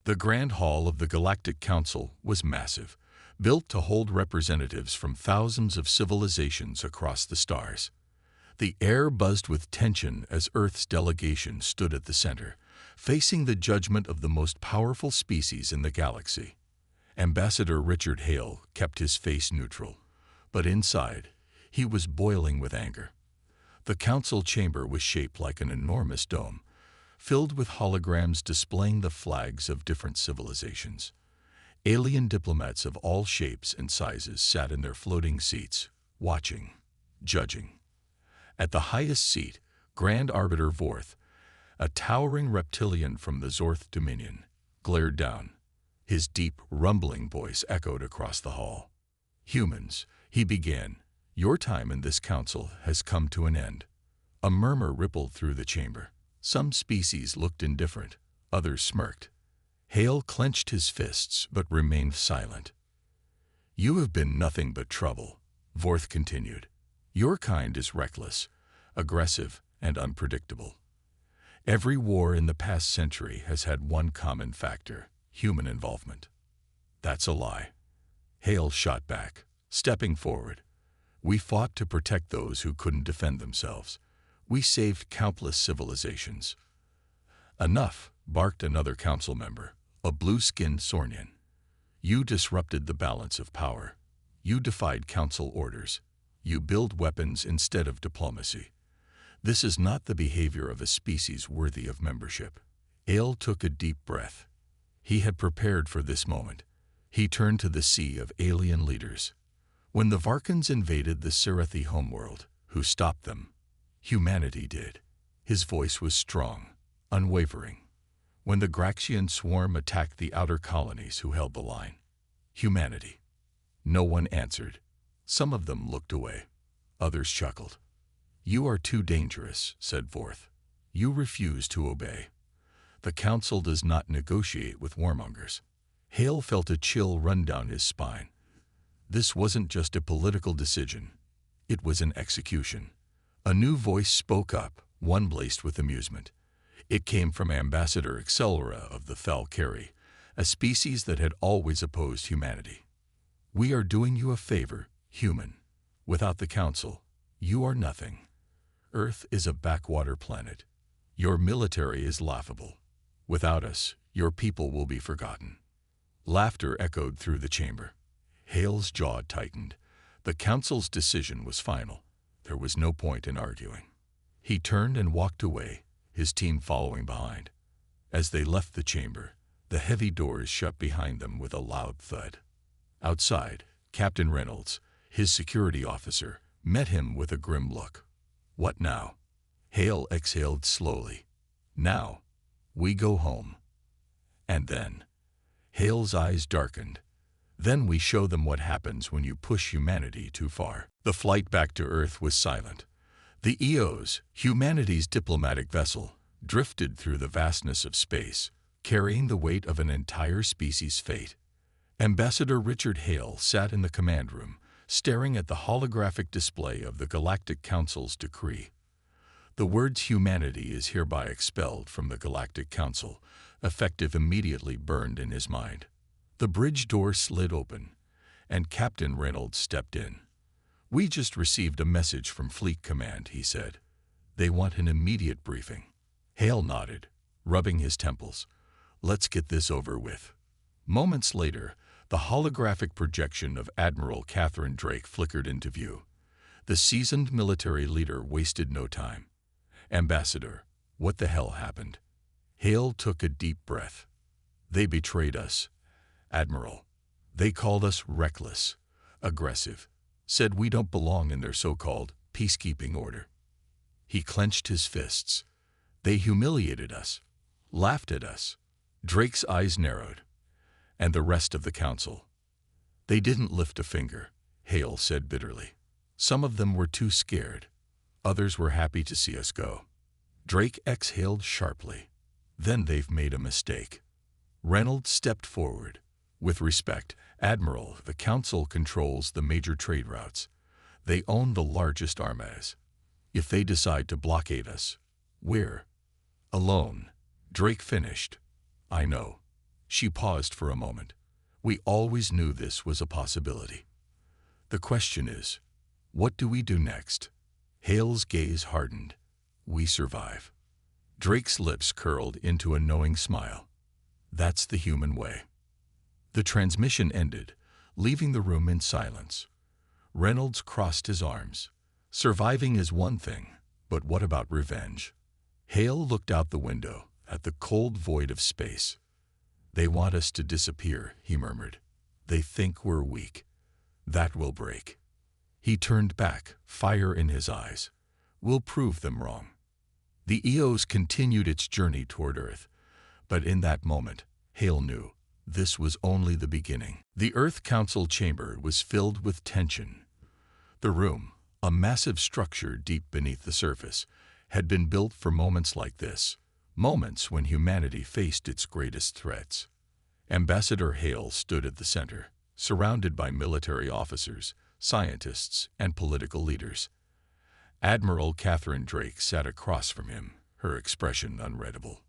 The Grand Hall of the Galactic Council was massive, built to hold representatives from thousands of civilizations across the stars. The air buzzed with tension as Earth's delegation stood at the center, facing the judgment of the most powerful species in the galaxy. Ambassador Richard Hale kept his face neutral, but inside, he was boiling with anger. The council chamber was shaped like an enormous dome, filled with holograms displaying the flags of different civilizations. Alien diplomats of all shapes and sizes sat in their floating seats, watching, judging. At the highest seat, Grand Arbiter Vorth, a towering reptilian from the Zorth Dominion, glared down. His deep, rumbling voice echoed across the hall. "Humans," he began, "your time in this council has come to an end." A murmur rippled through the chamber. Some species looked indifferent, others smirked. Hale clenched his fists but remained silent. "You have been nothing but trouble," Vorth continued. "Your kind is reckless, aggressive, and unpredictable. Every war in the past century has had one common factor: human involvement." "That's a lie," Hale shot back, stepping forward. "We fought to protect those who couldn't defend themselves. We saved countless civilizations." "Enough," barked another council member, a blue-skinned Sornian. "You disrupted the balance of power. You defied council orders. You build weapons instead of diplomacy. This is not the behavior of a species worthy of membership." Hale took a deep breath. He had prepared for this moment. He turned to the sea of alien leaders. "When the Varkans invaded the Serathi homeworld, who stopped them? Humanity did." His voice was strong, unwavering. "When the Graxian swarm attacked the outer colonies, who held the line? Humanity." No one answered. Some of them looked away. Others chuckled. "You are too dangerous," said Vorth. "You refuse to obey. The council does not negotiate with warmongers." Hale felt a chill run down his spine. This wasn't just a political decision. It was an execution. A new voice spoke up, one laced with amusement. It came from Ambassador Accelera of the Thalkari, a species that had always opposed humanity. "We are doing you a favor, human. Without the council, you are nothing. Earth is a backwater planet. Your military is laughable. Without us, your people will be forgotten." Laughter echoed through the chamber. Hale's jaw tightened. The council's decision was final. There was no point in arguing. He turned and walked away, his team following behind. As they left the chamber, the heavy doors shut behind them with a loud thud. Outside, Captain Reynolds, his security officer, met him with a grim look. "What now?" Hale exhaled slowly. "Now, we go home." And then, Hale's eyes darkened. "Then we show them what happens when you push humanity too far." The flight back to Earth was silent. The EOS, humanity's diplomatic vessel, drifted through the vastness of space, carrying the weight of an entire species' fate. Ambassador Richard Hale sat in the command room, staring at the holographic display of the Galactic Council's decree. The words "humanity is hereby expelled from the Galactic Council," effective immediately, burned in his mind. The bridge door slid open, and Captain Reynolds stepped in. "We just received a message from Fleet Command," he said. "They want an immediate briefing." Hale nodded, rubbing his temples. "Let's get this over with." Moments later, the holographic projection of Admiral Catherine Drake flickered into view. The seasoned military leader wasted no time. "Ambassador, what the hell happened?" Hale took a deep breath. "They betrayed us, Admiral. They called us reckless, aggressive, said we don't belong in their so-called peacekeeping order." He clenched his fists. "They humiliated us, laughed at us." Drake's eyes narrowed. "And the rest of the council?" "They didn't lift a finger," Hale said bitterly. "Some of them were too scared. Others were happy to see us go." Drake exhaled sharply. "Then they've made a mistake." Reynolds stepped forward. "With respect, Admiral, the Council controls the major trade routes. They own the largest armas. If they decide to blockade us, we're alone." Drake finished. "I know. She paused for a moment. We always knew this was a possibility. The question is, what do we do next? Hale's gaze hardened. We survive. Drake's lips curled into a knowing smile. That's the human way. The transmission ended, leaving the room in silence. Reynolds crossed his arms. Surviving is one thing, but what about revenge? Hale looked out the window at the cold void of space. They want us to disappear, he murmured. They think we're weak. That will break. He turned back, fire in his eyes. We'll prove them wrong. The EOS continued its journey toward Earth, but in that moment, Hale knew this was only the beginning. The Earth Council chamber was filled with tension. The room, a massive structure deep beneath the surface, had been built for moments like this, moments when humanity faced its greatest threats. Ambassador Hale stood at the center, surrounded by military officers, scientists, and political leaders. Admiral Catherine Drake sat across from him, her expression unreadable.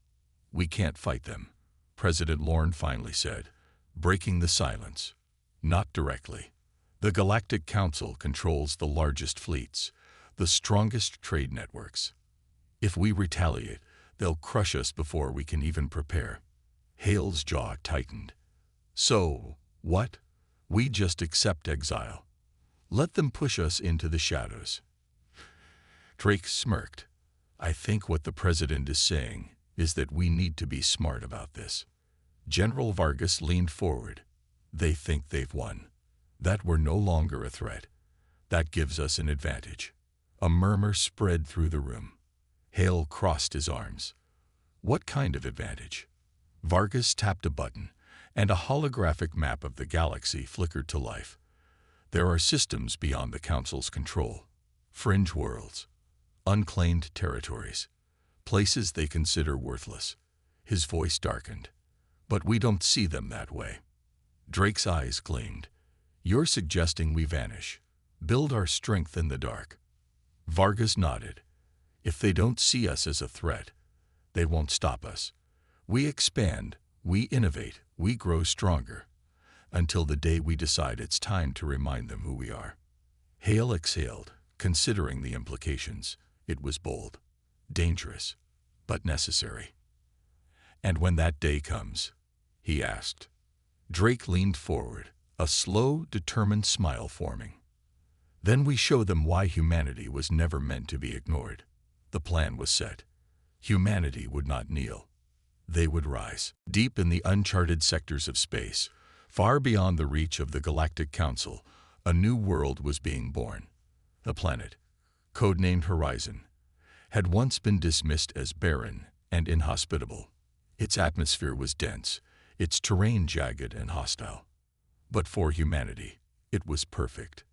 We can't fight them, President Lorne finally said, breaking the silence. Not directly. The Galactic Council controls the largest fleets, the strongest trade networks. If we retaliate, they'll crush us before we can even prepare. Hale's jaw tightened. So, what? We just accept exile. Let them push us into the shadows. Drake smirked. I think what the president is saying is that we need to be smart about this. General Vargas leaned forward. They think they've won. That we're no longer a threat. That gives us an advantage. A murmur spread through the room. Hale crossed his arms. What kind of advantage? Vargas tapped a button, and a holographic map of the galaxy flickered to life. There are systems beyond the Council's control. Fringe worlds. Unclaimed territories. Places they consider worthless. His voice darkened. But we don't see them that way. Drake's eyes gleamed. You're suggesting we vanish. Build our strength in the dark. Vargas nodded. If they don't see us as a threat, they won't stop us. We expand, we innovate, we grow stronger, until the day we decide it's time to remind them who we are. Hale exhaled, considering the implications. It was bold, dangerous, but necessary. And when that day comes, he asked. Drake leaned forward, a slow, determined smile forming. Then we show them why humanity was never meant to be ignored. The plan was set. Humanity would not kneel. They would rise. Deep in the uncharted sectors of space, far beyond the reach of the Galactic Council, a new world was being born. The planet, codenamed Horizon, had once been dismissed as barren and inhospitable. Its atmosphere was dense, its terrain jagged and hostile. But for humanity, it was perfect.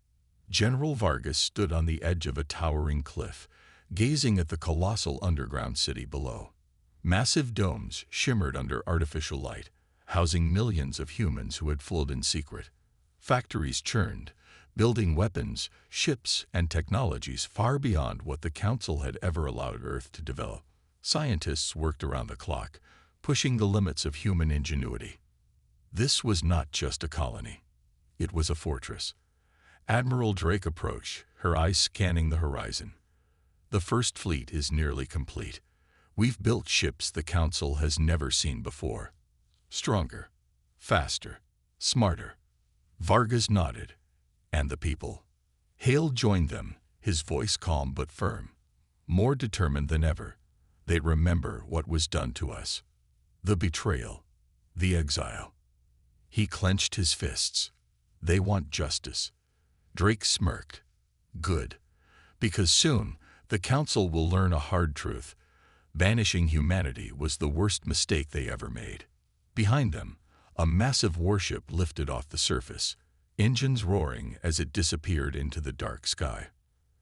General Vargas stood on the edge of a towering cliff, gazing at the colossal underground city below. Massive domes shimmered under artificial light, housing millions of humans who had fled in secret. Factories churned, building weapons, ships, and technologies far beyond what the Council had ever allowed Earth to develop. Scientists worked around the clock, pushing the limits of human ingenuity. This was not just a colony. It was a fortress. Admiral Drake approached, her eyes scanning the horizon. The first fleet is nearly complete. We've built ships the Council has never seen before. Stronger, faster, smarter. Vargas nodded. And the people. Hale joined them, his voice calm but firm. More determined than ever. They remember what was done to us. The betrayal. The exile. He clenched his fists. They want justice. Drake smirked. Good. Because soon, the Council will learn a hard truth. Banishing humanity was the worst mistake they ever made. Behind them, a massive warship lifted off the surface, engines roaring as it disappeared into the dark sky.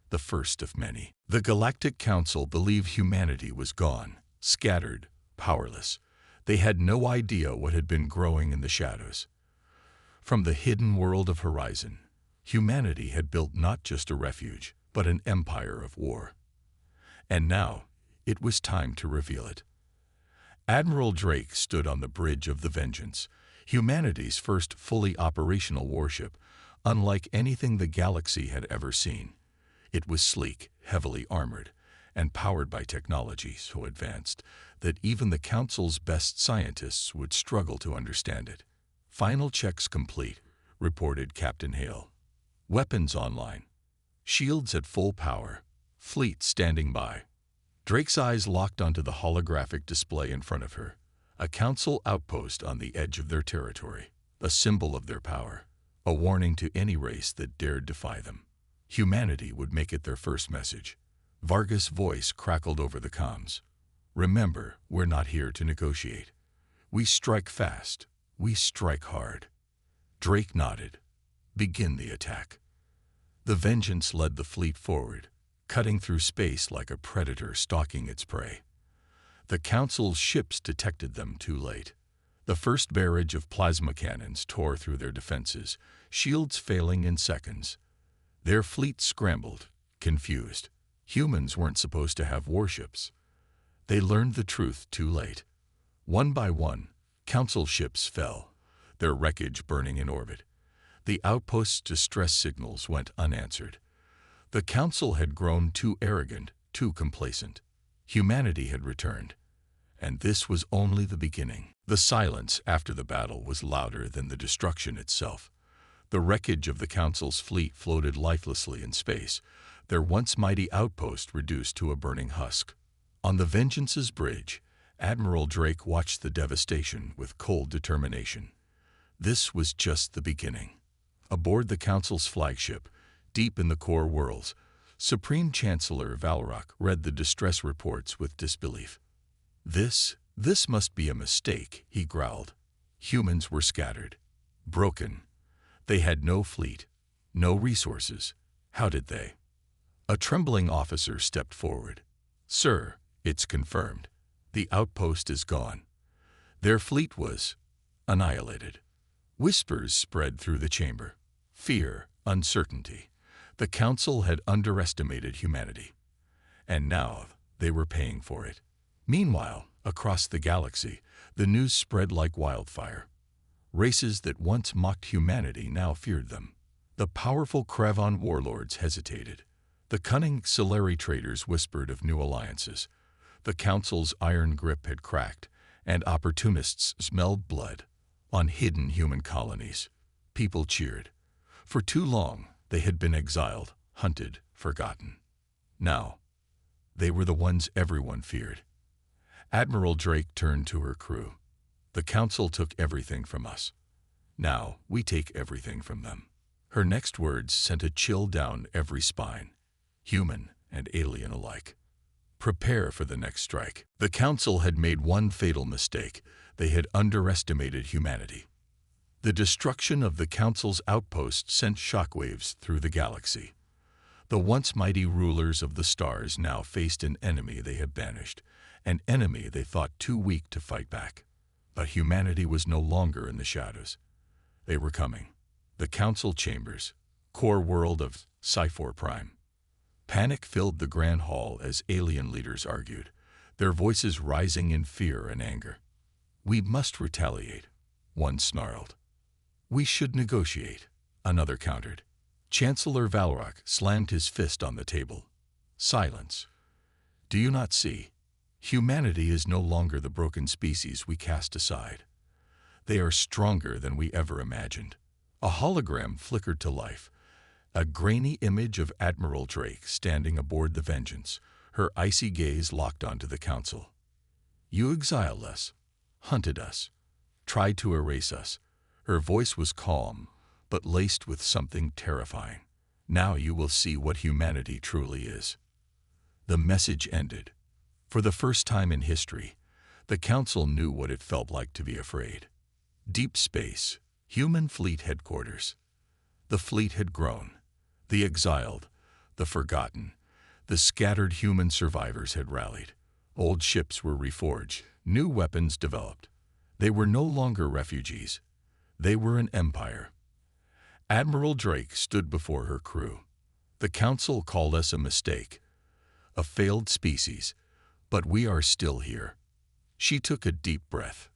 The first of many. The Galactic Council believed humanity was gone, scattered, powerless. They had no idea what had been growing in the shadows. From the hidden world of Horizon, humanity had built not just a refuge, but an empire of war. And now, it was time to reveal it. Admiral Drake stood on the bridge of the Vengeance, humanity's first fully operational warship, unlike anything the galaxy had ever seen. It was sleek, heavily armored, and powered by technology so advanced that even the Council's best scientists would struggle to understand it. "Final checks complete," reported Captain Hale. "Weapons online. Shields at full power. Fleet standing by." Drake's eyes locked onto the holographic display in front of her, a Council outpost on the edge of their territory, a symbol of their power, a warning to any race that dared defy them. Humanity would make it their first message. Vargas' voice crackled over the comms. "Remember, we're not here to negotiate. We strike fast. We strike hard." Drake nodded. "Begin the attack." The Vengeance led the fleet forward, cutting through space like a predator stalking its prey. The Council's ships detected them too late. The first barrage of plasma cannons tore through their defenses, shields failing in seconds. Their fleet scrambled, confused. Humans weren't supposed to have warships. They learned the truth too late. One by one, Council ships fell, their wreckage burning in orbit. The outpost's distress signals went unanswered. The Council had grown too arrogant, too complacent. Humanity had returned. And this was only the beginning. The silence after the battle was louder than the destruction itself. The wreckage of the Council's fleet floated lifelessly in space, their once mighty outpost reduced to a burning husk. On the Vengeance's bridge, Admiral Drake watched the devastation with cold determination. This was just the beginning. Aboard the Council's flagship, deep in the core worlds, Supreme Chancellor Valrock read the distress reports with disbelief. This must be a mistake," he growled. Humans were scattered, broken. They had no fleet, no resources. How did they? A trembling officer stepped forward. "Sir, it's confirmed. The outpost is gone." Their fleet was annihilated. Whispers spread through the chamber. Fear, uncertainty. The Council had underestimated humanity. And now they were paying for it. Meanwhile, across the galaxy, the news spread like wildfire. Races that once mocked humanity now feared them. The powerful Kravon warlords hesitated. The cunning Solari traders whispered of new alliances. The Council's iron grip had cracked, and opportunists smelled blood. On hidden human colonies, people cheered. For too long, they had been exiled, hunted, forgotten. Now, they were the ones everyone feared. Admiral Drake turned to her crew. "The Council took everything from us. Now we take everything from them." Her next words sent a chill down every spine, human and alien alike. Prepare for the next strike. The Council had made one fatal mistake. They had underestimated humanity. The destruction of the Council's outpost sent shockwaves through the galaxy. The once mighty rulers of the stars now faced an enemy they had banished, an enemy they thought too weak to fight back. But humanity was no longer in the shadows. They were coming. The Council chambers, core world of Sci-Fi Prime. Panic filled the Grand Hall as alien leaders argued, their voices rising in fear and anger. "We must retaliate," one snarled. "We should negotiate," another countered. Chancellor Valrock slammed his fist on the table. "Silence. Do you not see? Humanity is no longer the broken species we cast aside. They are stronger than we ever imagined." A hologram flickered to life, a grainy image of Admiral Drake standing aboard the Vengeance, her icy gaze locked onto the Council. "You exiled us, hunted us, tried to erase us." Her voice was calm, but laced with something terrifying. "Now you will see what humanity truly is." The message ended. For the first time in history, the Council knew what it felt like to be afraid. Deep space, human fleet headquarters. The fleet had grown. The exiled, the forgotten, the scattered human survivors had rallied. Old ships were reforged, new weapons developed. They were no longer refugees. They were an empire. Admiral Drake stood before her crew. "The Council called us a mistake, a failed species, but we are still here." She took a deep breath.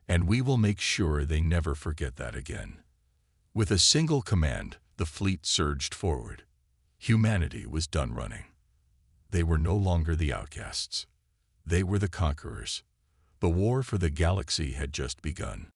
And we will make sure they never forget that again. With a single command, the fleet surged forward. Humanity was done running. They were no longer the outcasts. They were the conquerors. The war for the galaxy had just begun.